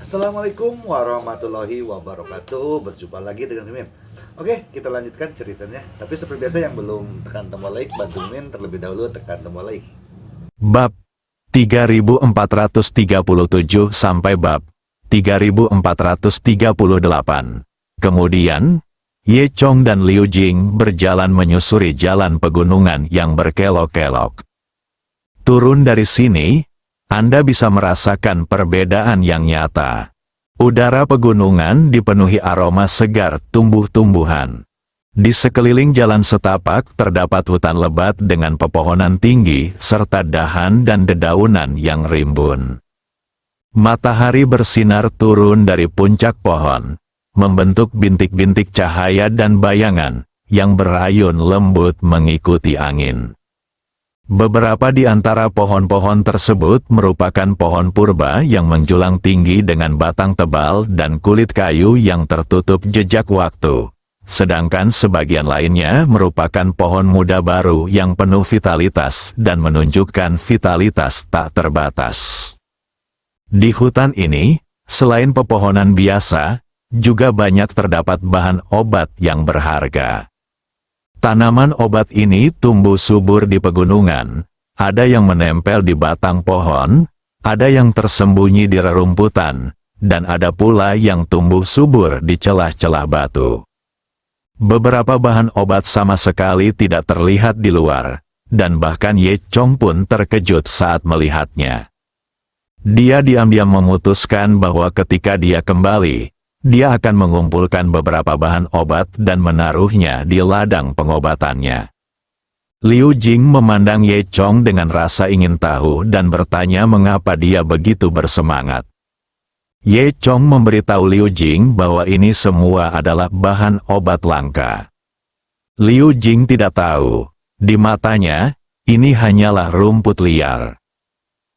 Assalamualaikum warahmatullahi wabarakatuh. Berjumpa lagi dengan Mimin. Oke, kita lanjutkan ceritanya. Tapi seperti biasa yang belum tekan tombol like, bantu Mimin terlebih dahulu tekan tombol like. Bab 3437 sampai bab 3438. Kemudian, Ye Chong dan Liu Jing berjalan menyusuri jalan pegunungan yang berkelok-kelok. Turun dari sini, Anda bisa merasakan perbedaan yang nyata. Udara pegunungan dipenuhi aroma segar tumbuh-tumbuhan. Di sekeliling jalan setapak terdapat hutan lebat dengan pepohonan tinggi serta dahan dan dedaunan yang rimbun. Matahari bersinar turun dari puncak pohon, membentuk bintik-bintik cahaya dan bayangan yang berayun lembut mengikuti angin. Beberapa di antara pohon-pohon tersebut merupakan pohon purba yang menjulang tinggi dengan batang tebal dan kulit kayu yang tertutup jejak waktu. Sedangkan sebagian lainnya merupakan pohon muda baru yang penuh vitalitas dan menunjukkan vitalitas tak terbatas. Di hutan ini, selain pepohonan biasa, juga banyak terdapat bahan obat yang berharga. Tanaman obat ini tumbuh subur di pegunungan, ada yang menempel di batang pohon, ada yang tersembunyi di rerumputan, dan ada pula yang tumbuh subur di celah-celah batu. Beberapa bahan obat sama sekali tidak terlihat di luar, dan bahkan Ye Chong pun terkejut saat melihatnya. Dia diam-diam memutuskan bahwa ketika dia kembali, dia akan mengumpulkan beberapa bahan obat dan menaruhnya di ladang pengobatannya. Liu Jing memandang Ye Chong dengan rasa ingin tahu dan bertanya mengapa dia begitu bersemangat. Ye Chong memberitahu Liu Jing bahwa ini semua adalah bahan obat langka. Liu Jing tidak tahu, di matanya, ini hanyalah rumput liar.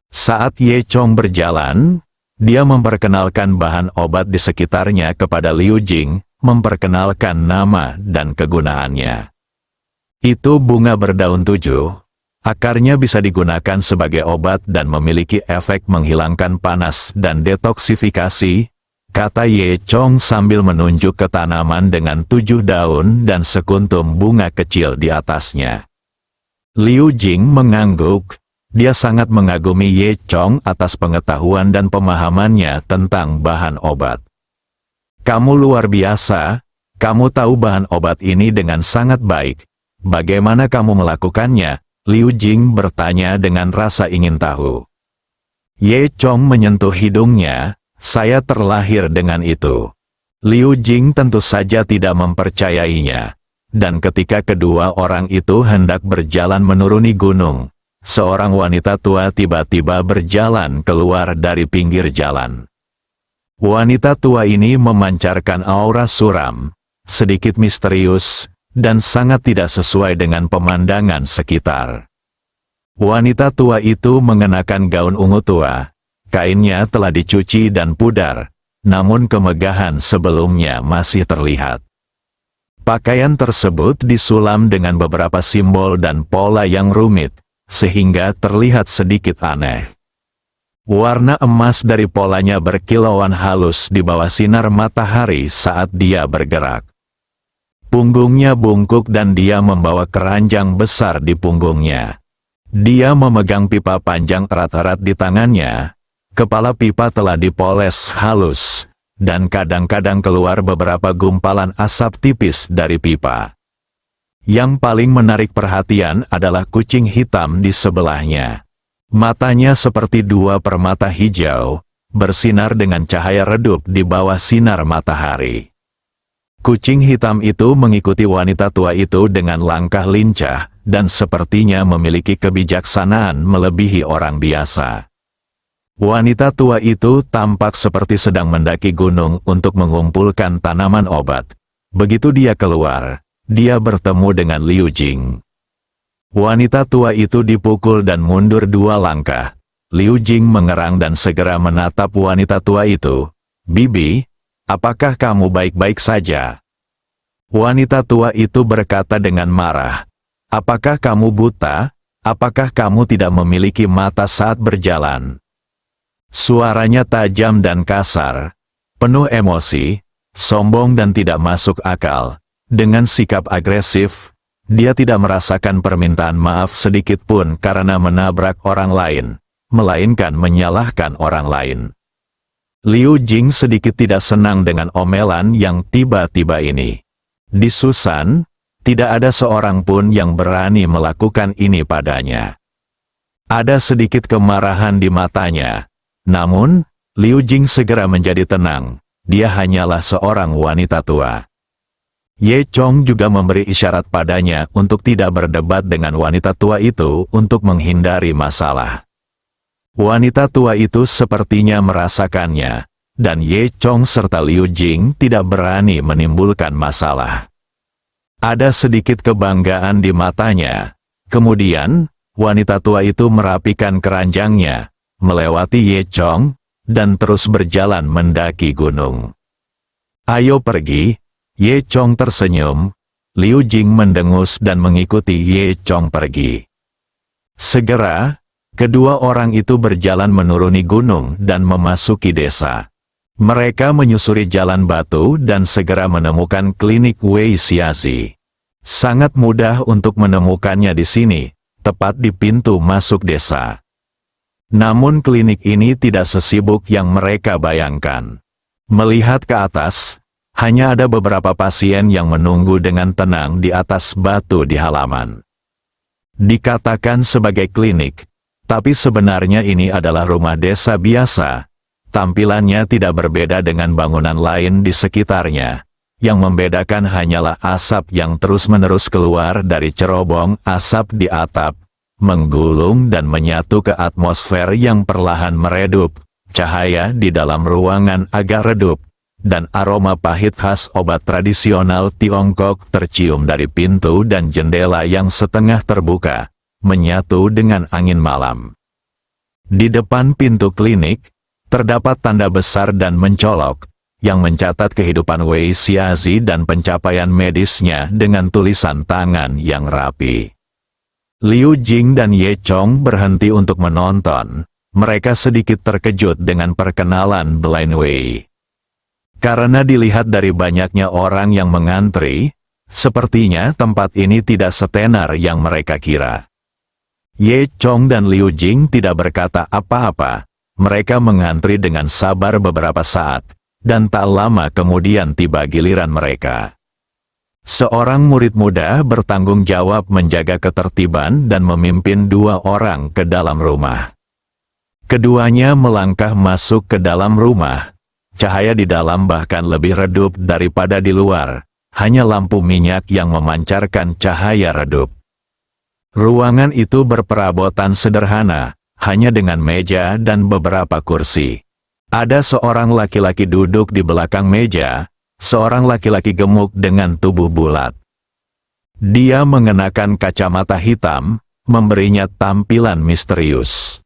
Saat Ye Chong berjalan, dia memperkenalkan bahan obat di sekitarnya kepada Liu Jing, memperkenalkan nama dan kegunaannya. Itu bunga berdaun 7. Akarnya bisa digunakan sebagai obat dan memiliki efek menghilangkan panas dan detoksifikasi, kata Ye Chong sambil menunjuk ke tanaman dengan 7 daun dan sekuntum bunga kecil di atasnya. Liu Jing mengangguk. Dia sangat mengagumi Ye Chong atas pengetahuan dan pemahamannya tentang bahan obat. Kamu luar biasa, kamu tahu bahan obat ini dengan sangat baik. Bagaimana kamu melakukannya? Liu Jing bertanya dengan rasa ingin tahu. Ye Chong menyentuh hidungnya, saya terlahir dengan itu. Liu Jing tentu saja tidak mempercayainya. Dan ketika kedua orang itu hendak berjalan menuruni gunung, seorang wanita tua tiba-tiba berjalan keluar dari pinggir jalan. Wanita tua ini memancarkan aura suram, sedikit misterius, dan sangat tidak sesuai dengan pemandangan sekitar. Wanita tua itu mengenakan gaun ungu tua. Kainnya telah dicuci dan pudar, namun kemegahan sebelumnya masih terlihat. Pakaian tersebut disulam dengan beberapa simbol dan pola yang rumit, sehingga terlihat sedikit aneh. Warna emas dari polanya berkilauan halus di bawah sinar matahari saat dia bergerak. Punggungnya bungkuk dan dia membawa keranjang besar di punggungnya. Dia memegang pipa panjang erat-erat di tangannya. Kepala pipa telah dipoles halus, dan kadang-kadang keluar beberapa gumpalan asap tipis dari pipa. Yang paling menarik perhatian adalah kucing hitam di sebelahnya. Matanya seperti dua permata hijau, bersinar dengan cahaya redup di bawah sinar matahari. Kucing hitam itu mengikuti wanita tua itu dengan langkah lincah, dan sepertinya memiliki kebijaksanaan melebihi orang biasa. Wanita tua itu tampak seperti sedang mendaki gunung untuk mengumpulkan tanaman obat. Begitu dia keluar, dia bertemu dengan Liu Jing. Wanita tua itu dipukul dan mundur 2 langkah. Liu Jing mengerang dan segera menatap wanita tua itu. Bibi, apakah kamu baik-baik saja? Wanita tua itu berkata dengan marah. Apakah kamu buta? Apakah kamu tidak memiliki mata saat berjalan? Suaranya tajam dan kasar, penuh emosi, sombong dan tidak masuk akal. Dengan sikap agresif, dia tidak merasakan permintaan maaf sedikit pun karena menabrak orang lain, melainkan menyalahkan orang lain. Liu Jing sedikit tidak senang dengan omelan yang tiba-tiba ini. Di Susan, tidak ada seorang pun yang berani melakukan ini padanya. Ada sedikit kemarahan di matanya. Namun, Liu Jing segera menjadi tenang. Dia hanyalah seorang wanita tua. Ye Chong juga memberi isyarat padanya untuk tidak berdebat dengan wanita tua itu untuk menghindari masalah. Wanita tua itu sepertinya merasakannya, dan Ye Chong serta Liu Jing tidak berani menimbulkan masalah. Ada sedikit kebanggaan di matanya. Kemudian, wanita tua itu merapikan keranjangnya, melewati Ye Chong, dan terus berjalan mendaki gunung. Ayo pergi, Ye Chong tersenyum. Liu Jing mendengus dan mengikuti Ye Chong pergi. Segera, kedua orang itu berjalan menuruni gunung dan memasuki desa. Mereka menyusuri jalan batu dan segera menemukan klinik Wei Xiazi. Sangat mudah untuk menemukannya di sini, tepat di pintu masuk desa. Namun klinik ini tidak sesibuk yang mereka bayangkan. Melihat ke atas, hanya ada beberapa pasien yang menunggu dengan tenang di atas batu di halaman. Dikatakan sebagai klinik, tapi sebenarnya ini adalah rumah desa biasa. Tampilannya tidak berbeda dengan bangunan lain di sekitarnya. Yang membedakan hanyalah asap yang terus-menerus keluar dari cerobong asap di atap, menggulung dan menyatu ke atmosfer yang perlahan meredup. Cahaya di dalam ruangan agak redup, dan aroma pahit khas obat tradisional Tiongkok tercium dari pintu dan jendela yang setengah terbuka, menyatu dengan angin malam. Di depan pintu klinik, terdapat tanda besar dan mencolok, yang mencatat kehidupan Wei Xiazi dan pencapaian medisnya dengan tulisan tangan yang rapi. Liu Jing dan Ye Chong berhenti untuk menonton. Mereka sedikit terkejut dengan perkenalan Blind Wei. Karena dilihat dari banyaknya orang yang mengantri, sepertinya tempat ini tidak setenar yang mereka kira. Ye Chong dan Liu Jing tidak berkata apa-apa. Mereka mengantri dengan sabar beberapa saat, dan tak lama kemudian tiba giliran mereka. Seorang murid muda bertanggung jawab menjaga ketertiban dan memimpin dua orang ke dalam rumah. Keduanya melangkah masuk ke dalam rumah. Cahaya di dalam bahkan lebih redup daripada di luar, hanya lampu minyak yang memancarkan cahaya redup. Ruangan itu berperabotan sederhana, hanya dengan meja dan beberapa kursi. Ada seorang laki-laki duduk di belakang meja, seorang laki-laki gemuk dengan tubuh bulat. Dia mengenakan kacamata hitam, memberinya tampilan misterius.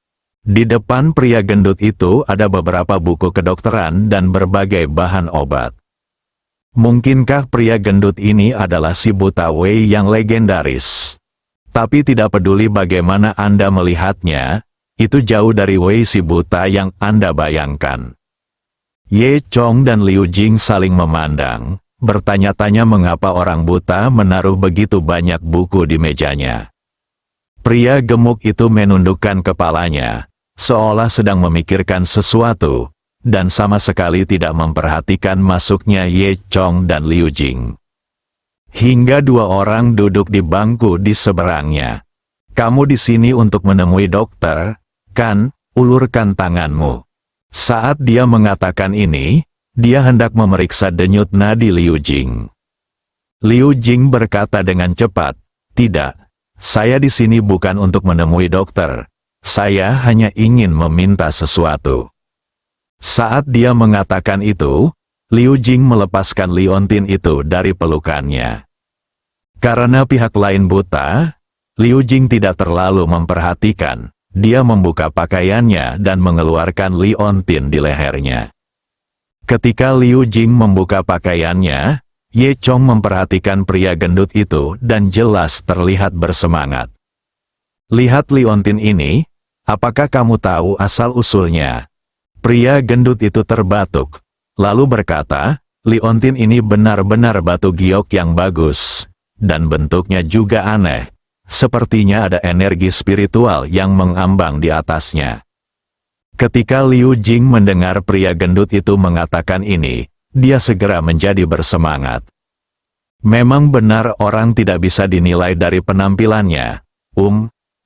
Di depan pria gendut itu ada beberapa buku kedokteran dan berbagai bahan obat. Mungkinkah pria gendut ini adalah si buta Wei yang legendaris? Tapi tidak peduli bagaimana Anda melihatnya, itu jauh dari Wei si buta yang Anda bayangkan. Ye Chong dan Liu Jing saling memandang, bertanya-tanya mengapa orang buta menaruh begitu banyak buku di mejanya. Pria gemuk itu menundukkan kepalanya, seolah sedang memikirkan sesuatu, dan sama sekali tidak memperhatikan masuknya Ye Chong dan Liu Jing. Hingga dua orang duduk di bangku di seberangnya. Kamu di sini untuk menemui dokter, kan? Ulurkan tanganmu. Saat dia mengatakan ini, dia hendak memeriksa denyut nadi Liu Jing. Liu Jing berkata dengan cepat, "Tidak, saya di sini bukan untuk menemui dokter. Saya hanya ingin meminta sesuatu." Saat dia mengatakan itu, Liu Jing melepaskan liontin itu dari pelukannya. Karena pihak lain buta, Liu Jing tidak terlalu memperhatikan. Dia membuka pakaiannya dan mengeluarkan liontin di lehernya. Ketika Liu Jing membuka pakaiannya, Ye Chong memperhatikan pria gendut itu dan jelas terlihat bersemangat. "Lihat liontin ini, apakah kamu tahu asal-usulnya?" Pria gendut itu terbatuk, lalu berkata, Liontin ini benar-benar batu giok yang bagus, dan bentuknya juga aneh. Sepertinya ada energi spiritual yang mengambang di atasnya. Ketika Liu Jing mendengar pria gendut itu mengatakan ini, dia segera menjadi bersemangat. Memang benar orang tidak bisa dinilai dari penampilannya.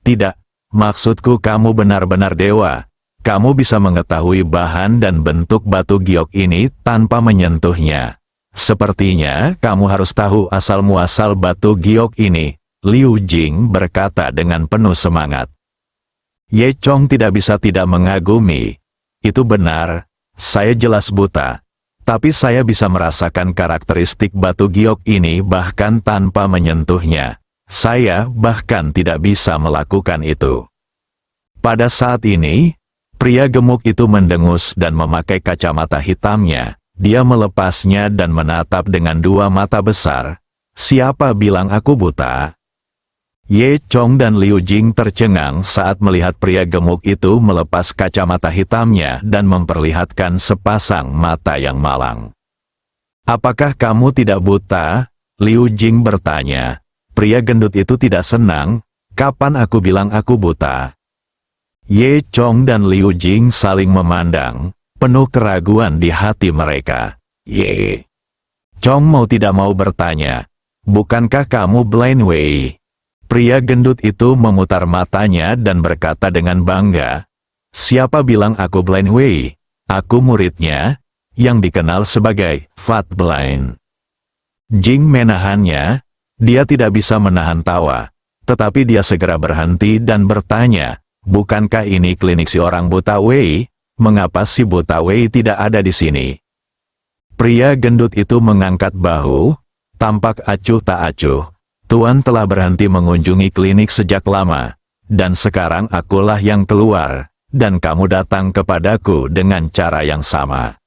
Tidak, maksudku kamu benar-benar dewa. Kamu bisa mengetahui bahan dan bentuk batu giok ini tanpa menyentuhnya. Sepertinya kamu harus tahu asal-muasal batu giok ini, Liu Jing berkata dengan penuh semangat. Ye Chong tidak bisa tidak mengagumi. Itu benar, saya jelas buta. Tapi saya bisa merasakan karakteristik batu giok ini bahkan tanpa menyentuhnya. Saya bahkan tidak bisa melakukan itu. Pada saat ini, pria gemuk itu mendengus dan memakai kacamata hitamnya. Dia melepasnya dan menatap dengan dua mata besar. Siapa bilang aku buta? Ye Chong dan Liu Jing tercengang saat melihat pria gemuk itu melepas kacamata hitamnya dan memperlihatkan sepasang mata yang malang. Apakah kamu tidak buta? Liu Jing bertanya. Pria gendut itu tidak senang. Kapan aku bilang aku buta? Ye Chong dan Liu Jing saling memandang, penuh keraguan di hati mereka. Ye Chong mau tidak mau bertanya, bukankah kamu Blind Wei? Pria gendut itu memutar matanya dan berkata dengan bangga, siapa bilang aku Blind Wei? Aku muridnya, yang dikenal sebagai Fat Blind. Jing menahannya, dia tidak bisa menahan tawa, tetapi dia segera berhenti dan bertanya, bukankah ini klinik si orang buta Wei? Mengapa si buta Wei tidak ada di sini? Pria gendut itu mengangkat bahu, tampak acuh tak acuh. Tuan telah berhenti mengunjungi klinik sejak lama, dan sekarang akulah yang keluar, dan kamu datang kepadaku dengan cara yang sama.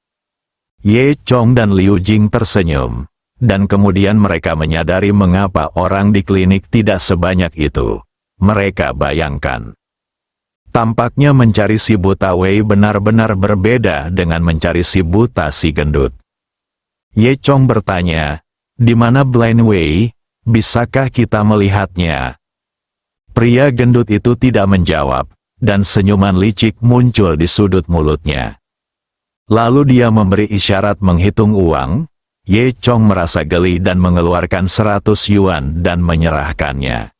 Ye Chong dan Liu Jing tersenyum, dan kemudian mereka menyadari mengapa orang di klinik tidak sebanyak itu. Mereka bayangkan. Tampaknya mencari si buta Wei benar-benar berbeda dengan mencari si buta si gendut. Ye Chong bertanya, di mana Blind Wei? Bisakah kita melihatnya? Pria gendut itu tidak menjawab, dan senyuman licik muncul di sudut mulutnya. Lalu dia memberi isyarat menghitung uang. Ye Chong merasa geli dan mengeluarkan 100 yuan dan menyerahkannya.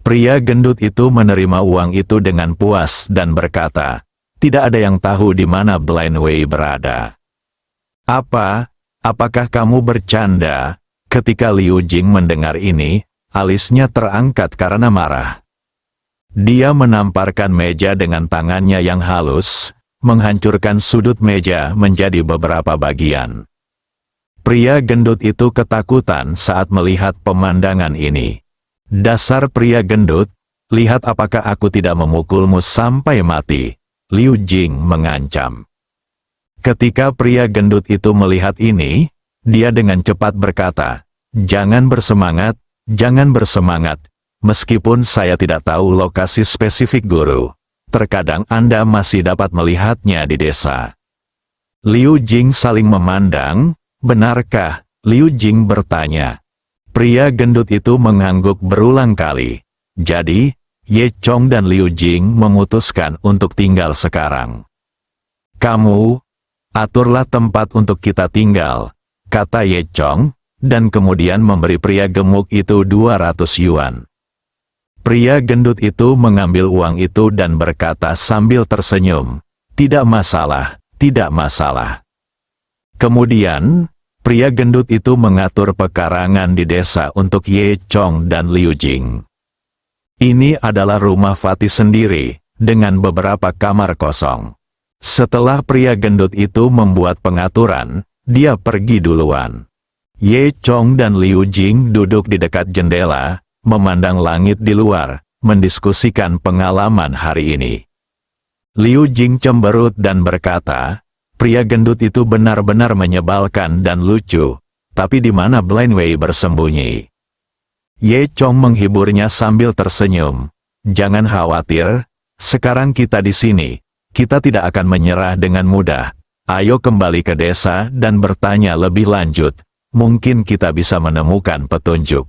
Pria gendut itu menerima uang itu dengan puas dan berkata, tidak ada yang tahu di mana Blind Wei berada. Apakah kamu bercanda? Ketika Liu Jing mendengar ini, alisnya terangkat karena marah. Dia menamparkan meja dengan tangannya yang halus, menghancurkan sudut meja menjadi beberapa bagian. Pria gendut itu ketakutan saat melihat pemandangan ini. Dasar pria gendut, lihat apakah aku tidak memukulmu sampai mati, Liu Jing mengancam. Ketika pria gendut itu melihat ini, dia dengan cepat berkata, jangan bersemangat, meskipun saya tidak tahu lokasi spesifik guru. Terkadang Anda masih dapat melihatnya di desa. Liu Jing saling memandang, benarkah? Liu Jing bertanya. Pria gendut itu mengangguk berulang kali. Jadi, Ye Chong dan Liu Jing memutuskan untuk tinggal sekarang. Kamu, aturlah tempat untuk kita tinggal, kata Ye Chong, dan kemudian memberi pria gemuk itu 200 yuan. Pria gendut itu mengambil uang itu dan berkata sambil tersenyum, tidak masalah, tidak masalah. Kemudian, pria gendut itu mengatur pekarangan di desa untuk Ye Chong dan Liu Jing. Ini adalah rumah Fatih sendiri, dengan beberapa kamar kosong. Setelah pria gendut itu membuat pengaturan, dia pergi duluan. Ye Chong dan Liu Jing duduk di dekat jendela, memandang langit di luar, mendiskusikan pengalaman hari ini. Liu Jing cemberut dan berkata, pria gendut itu benar-benar menyebalkan dan lucu, tapi di mana Blind Wei bersembunyi? Ye Chong menghiburnya sambil tersenyum. Jangan khawatir, sekarang kita di sini, kita tidak akan menyerah dengan mudah. Ayo kembali ke desa dan bertanya lebih lanjut. Mungkin kita bisa menemukan petunjuk.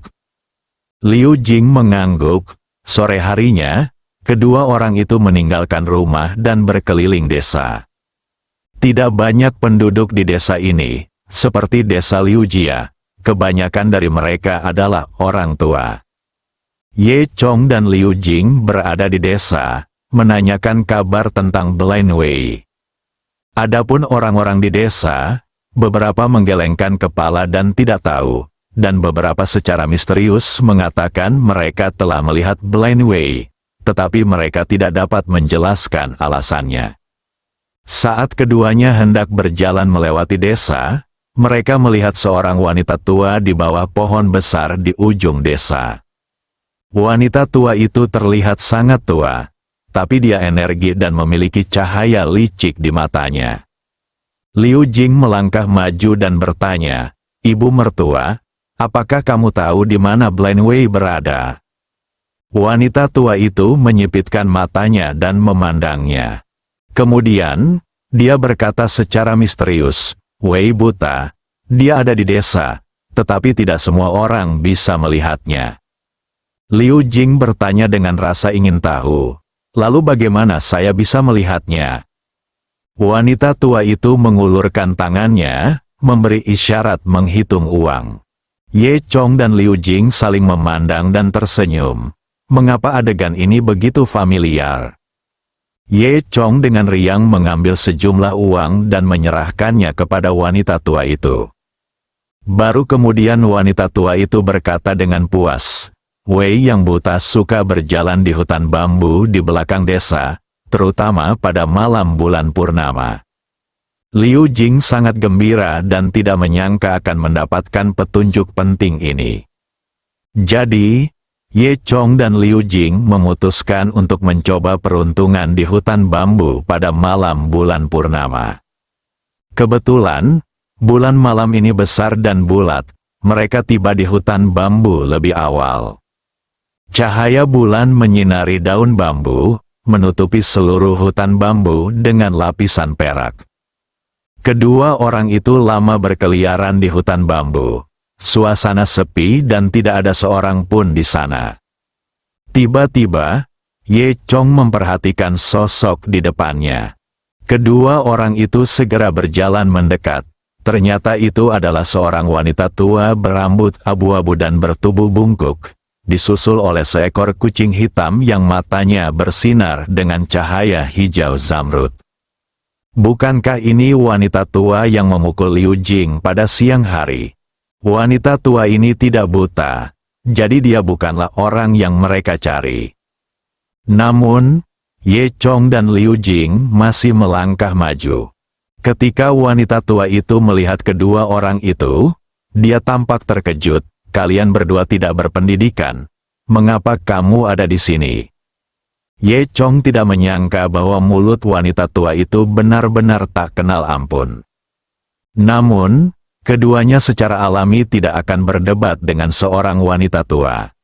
Liu Jing mengangguk. Sore harinya, kedua orang itu meninggalkan rumah dan berkeliling desa. Tidak banyak penduduk di desa ini, seperti desa Liu Jia. Kebanyakan dari mereka adalah orang tua. Ye Chong dan Liu Jing berada di desa, menanyakan kabar tentang Blind Wei. Adapun orang-orang di desa, beberapa menggelengkan kepala dan tidak tahu, dan beberapa secara misterius mengatakan mereka telah melihat Blind Wei, tetapi mereka tidak dapat menjelaskan alasannya. Saat keduanya hendak berjalan melewati desa, mereka melihat seorang wanita tua di bawah pohon besar di ujung desa. Wanita tua itu terlihat sangat tua, tapi dia energi dan memiliki cahaya licik di matanya. Liu Jing melangkah maju dan bertanya, "Ibu mertua, apakah kamu tahu di mana Blind Wei berada?" Wanita tua itu menyipitkan matanya dan memandangnya. Kemudian, dia berkata secara misterius, "Wei buta, dia ada di desa, tetapi tidak semua orang bisa melihatnya." Liu Jing bertanya dengan rasa ingin tahu, "Lalu bagaimana saya bisa melihatnya?" Wanita tua itu mengulurkan tangannya, memberi isyarat menghitung uang. Ye Chong dan Liu Jing saling memandang dan tersenyum. Mengapa adegan ini begitu familiar? Ye Chong dengan riang mengambil sejumlah uang dan menyerahkannya kepada wanita tua itu. Baru kemudian wanita tua itu berkata dengan puas, "Wei yang buta suka berjalan di hutan bambu di belakang desa, terutama pada malam bulan purnama." Liu Jing sangat gembira dan tidak menyangka akan mendapatkan petunjuk penting ini. Jadi, Ye Chong dan Liu Jing memutuskan untuk mencoba peruntungan di hutan bambu pada malam bulan purnama. Kebetulan, bulan malam ini besar dan bulat, mereka tiba di hutan bambu lebih awal. Cahaya bulan menyinari daun bambu, menutupi seluruh hutan bambu dengan lapisan perak. Kedua orang itu lama berkeliaran di hutan bambu. Suasana sepi dan tidak ada seorang pun di sana. Tiba-tiba, Ye Chong memperhatikan sosok di depannya. Kedua orang itu segera berjalan mendekat. Ternyata itu adalah seorang wanita tua berambut abu-abu dan bertubuh bungkuk, disusul oleh seekor kucing hitam yang matanya bersinar dengan cahaya hijau zamrud. Bukankah ini wanita tua yang memukul Liu Jing pada siang hari? Wanita tua ini tidak buta, jadi dia bukanlah orang yang mereka cari. Namun, Ye Chong dan Liu Jing masih melangkah maju. Ketika wanita tua itu melihat kedua orang itu, dia tampak terkejut. "Kalian berdua tidak berpendidikan. Mengapa kamu ada di sini?" Ye Chong tidak menyangka bahwa mulut wanita tua itu benar-benar tak kenal ampun. Namun, keduanya secara alami tidak akan berdebat dengan seorang wanita tua.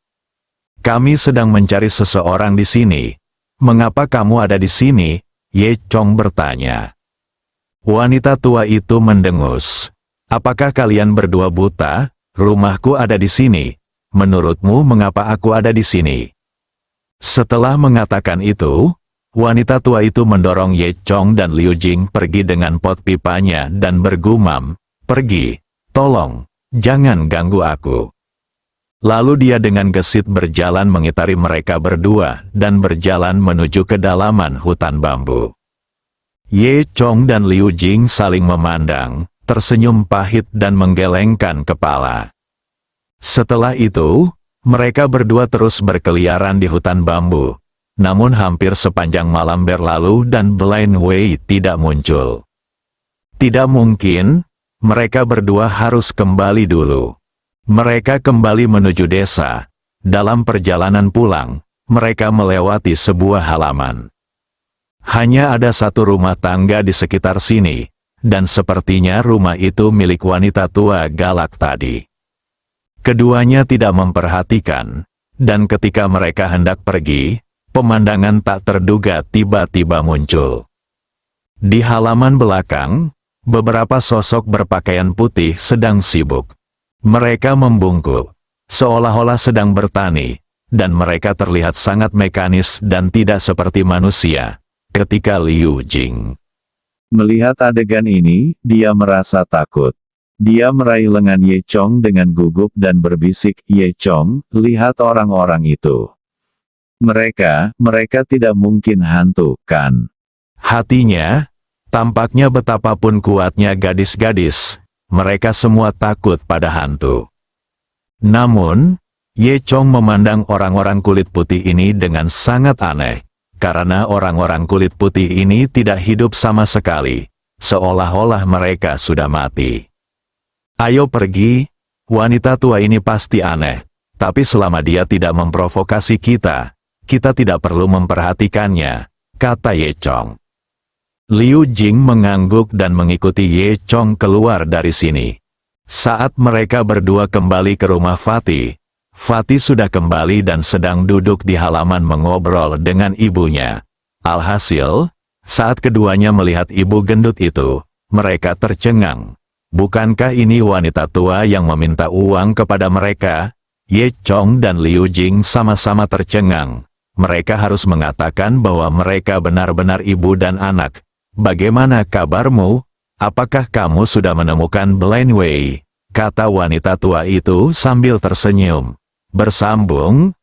"Kami sedang mencari seseorang di sini. Mengapa kamu ada di sini?" Ye Chong bertanya. Wanita tua itu mendengus. "Apakah kalian berdua buta? Rumahku ada di sini. Menurutmu mengapa aku ada di sini?" Setelah mengatakan itu, wanita tua itu mendorong Ye Chong dan Liu Jing pergi dengan pot pipanya dan bergumam, "Pergi, tolong, jangan ganggu aku." Lalu dia dengan gesit berjalan mengitari mereka berdua dan berjalan menuju kedalaman hutan bambu. Ye Chong dan Liu Jing saling memandang, tersenyum pahit dan menggelengkan kepala. Setelah itu, mereka berdua terus berkeliaran di hutan bambu. Namun hampir sepanjang malam berlalu dan Blind Wei tidak muncul. Tidak mungkin. Mereka berdua harus kembali dulu. Mereka kembali menuju desa. Dalam perjalanan pulang, mereka melewati sebuah halaman. Hanya ada satu rumah tangga di sekitar sini, dan sepertinya rumah itu milik wanita tua galak tadi. Keduanya tidak memperhatikan, dan ketika mereka hendak pergi, pemandangan tak terduga tiba-tiba muncul. Di halaman belakang, beberapa sosok berpakaian putih sedang sibuk. Mereka membungkuk, seolah-olah sedang bertani, dan mereka terlihat sangat mekanis dan tidak seperti manusia. Ketika Liu Jing melihat adegan ini, dia merasa takut. Dia meraih lengan Ye Chong dengan gugup dan berbisik, "Ye Chong, lihat orang-orang itu. Mereka tidak mungkin hantu, kan?" Hatinya, tampaknya betapapun kuatnya gadis-gadis, mereka semua takut pada hantu. Namun, Ye Chong memandang orang-orang kulit putih ini dengan sangat aneh, karena orang-orang kulit putih ini tidak hidup sama sekali, seolah-olah mereka sudah mati. "Ayo pergi, wanita tua ini pasti aneh, tapi selama dia tidak memprovokasi kita tidak perlu memperhatikannya," kata Ye Chong. Liu Jing mengangguk dan mengikuti Ye Chong keluar dari sini. Saat mereka berdua kembali ke rumah Fatih sudah kembali dan sedang duduk di halaman mengobrol dengan ibunya. Alhasil, saat keduanya melihat ibu gendut itu, mereka tercengang. Bukankah ini wanita tua yang meminta uang kepada mereka? Ye Chong dan Liu Jing sama-sama tercengang. Mereka harus mengatakan bahwa mereka benar-benar ibu dan anak. "Bagaimana kabarmu? Apakah kamu sudah menemukan Blind Wei?" kata wanita tua itu sambil tersenyum. Bersambung,